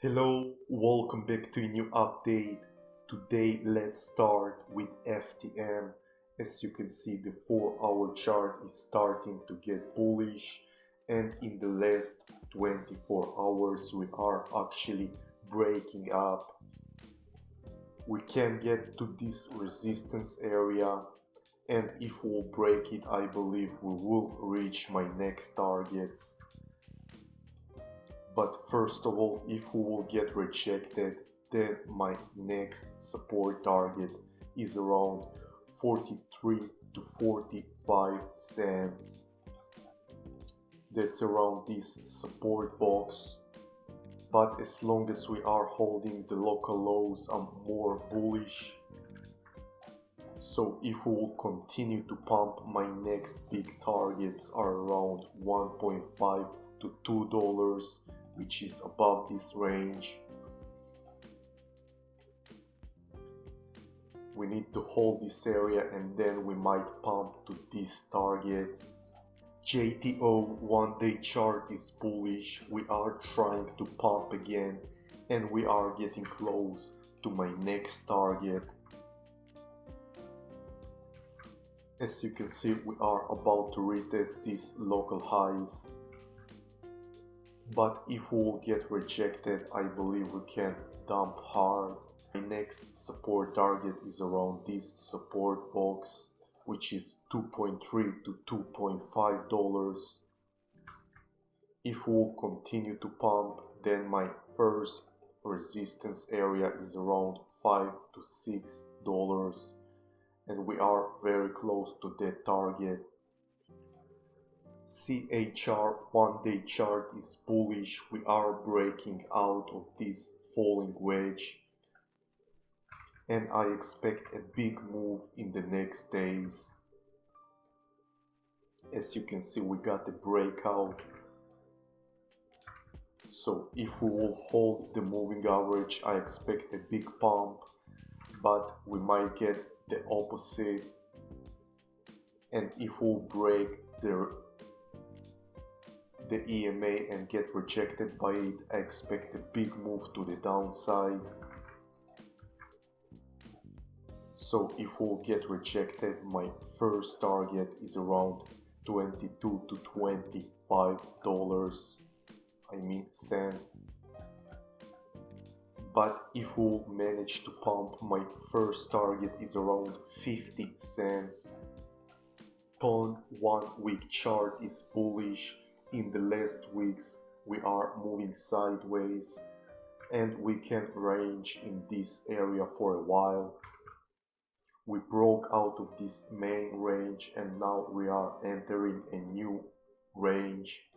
Hello, welcome back to a new update. Today let's start with FTM. As you can see, the 4-hour chart is starting to get bullish, and in the last 24 hours we are actually breaking up. We can get to this resistance area, and if we'll break it, I believe we will reach my next targets. But first of all, if we will get rejected, then my next support target is around 43 to 45 cents. That's around this support box. But as long as we are holding the local lows, I'm more bullish. So if we will continue to pump, my next big targets are around 1.5 to $2, which is above this range. We need to hold this area and then we might pump to these targets. JTO 1-day chart is bullish. We are trying to pump again and we are getting close to my next target. As you can see, we are about to retest these local highs. But if we will get rejected, I believe we can dump hard. My next support target is around this support box, which is $2.3 to $2.5. If we will continue to pump, then my first resistance area is around $5 to $6, and we are very close to that target. CHR 1-day chart is bullish. We are breaking out of this falling wedge, and I expect a big move in the next days. As you can see, we got a breakout. So if we will hold the moving average, I expect a big pump, but we might get the opposite. And if we'll break the EMA and get rejected by it, I expect a big move to the downside. So if we'll get rejected, my first target is around $22 to $25, cents. But if we'll manage to pump, my first target is around 50 cents. PONKE 1-week chart is bullish. In the last weeks we are moving sideways and we can range in this area for a while. We broke out of this main range and now we are entering a new range.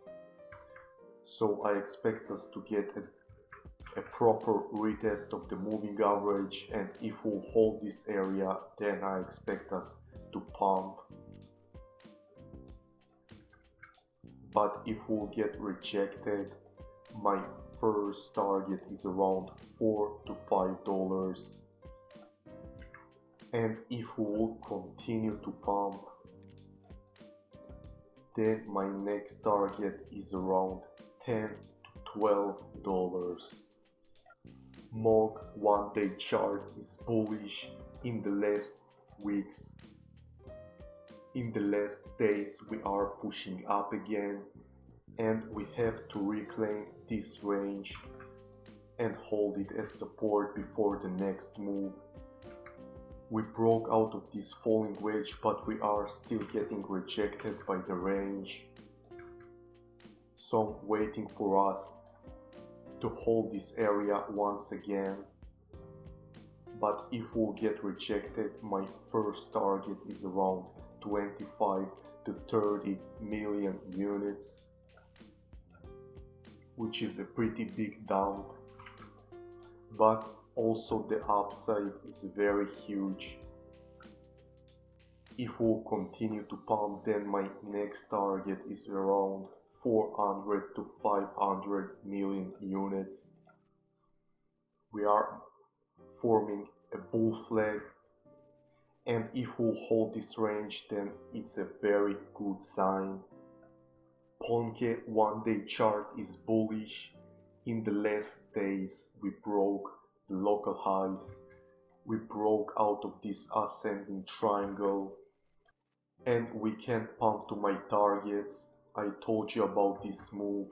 So I expect us to get a proper retest of the moving average, and if we'll hold this area, then I expect us to pump. But if we'll get rejected, my first target is around $4 to $5. And if we will continue to pump, then my next target is around $10 to $12. MOG 1-day chart is bullish in the last weeks. In the last days we are pushing up again, and we have to reclaim this range and hold it as support before the next move. We broke out of this falling wedge, but we are still getting rejected by the range. So I'm waiting for us to hold this area once again. But if we'll get rejected, my first target is around 25 to 30 million units, which is a pretty big dump, but also the upside is very huge. If we'll continue to pump, then my next target is around 400 to 500 million units. We are forming a bull flag, and if we'll hold this range, then it's a very good sign. PONKE 1-day chart is bullish. In the last days we broke the local highs, we broke out of this ascending triangle, and we can pump to my targets. I told you about this move,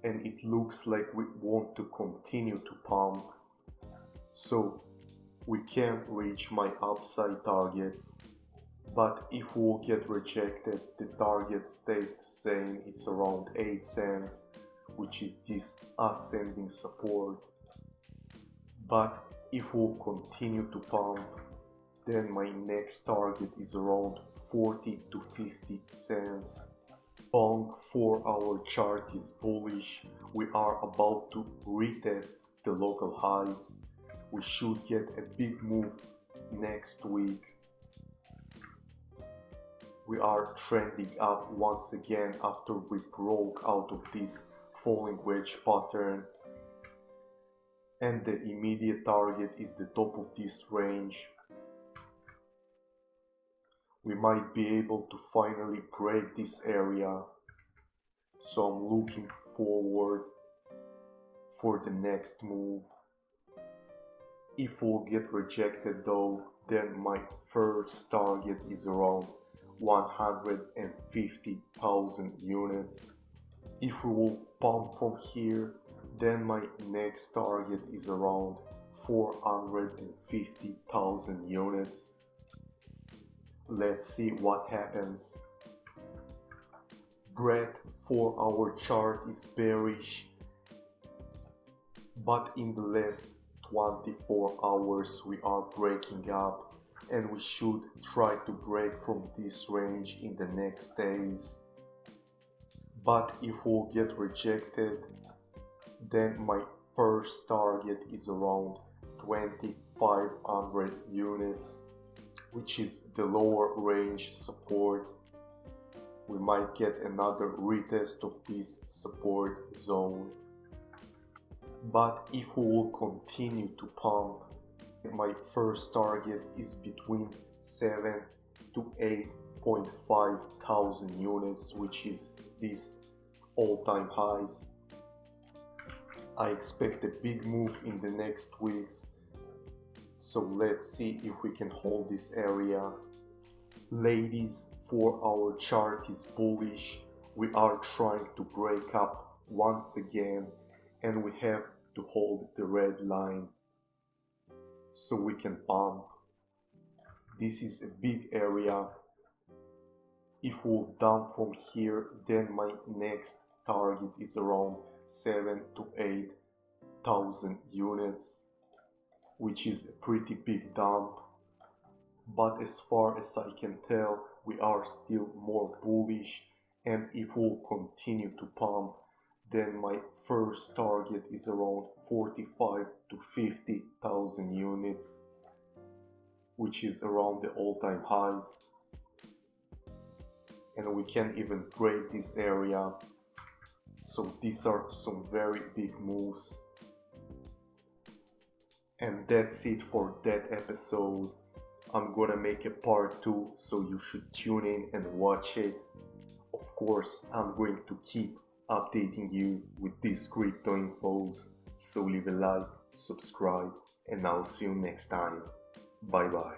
and it looks like we want to continue to pump, so we can reach my upside targets. But if we'll get rejected, the target stays the same. It's around 8 cents, which is this ascending support. But if we'll continue to pump, then my next target is around 40 to 50 cents. BONK 4-hour chart is bullish. We are about to retest the local highs. We should get a big move next week. We are trending up once again after we broke out of this falling wedge pattern, and the immediate target is the top of this range. We might be able to finally break this area, so I'm looking forward for the next move. If we'll get rejected though, then my first target is around 150,000 units. If we will pump from here, then my next target is around 450,000 units. Let's see what happens. Bread 4-hour chart is bearish, but in the last 24 hours we are breaking up, and we should try to break from this range in the next days. But if we'll get rejected, then my first target is around 2500 units, which is the lower range support. We might get another retest of this support zone. But if we will continue to pump, my first target is between 7 to 8.5 thousand units, which is these all-time highs. I expect a big move in the next weeks, so let's see if we can hold this area. Ladies, 4-hour chart is bullish. We are trying to break up once again, and we have to hold the red line so we can pump. This is a big area. If we'll down from here, then my next target is around 7 to 8,000 units, which is a pretty big dump. But as far as I can tell, we are still more bullish, and if we'll continue to pump, then my first target is around 45 to 50,000 units, which is around the all-time highs. And we can even break this area. So these are some very big moves. And that's it for that episode. I'm gonna make a part 2, so you should tune in and watch it. Of course, I'm going to keep updating you with these crypto infos, so leave a like, subscribe, and I'll see you next time. Bye bye.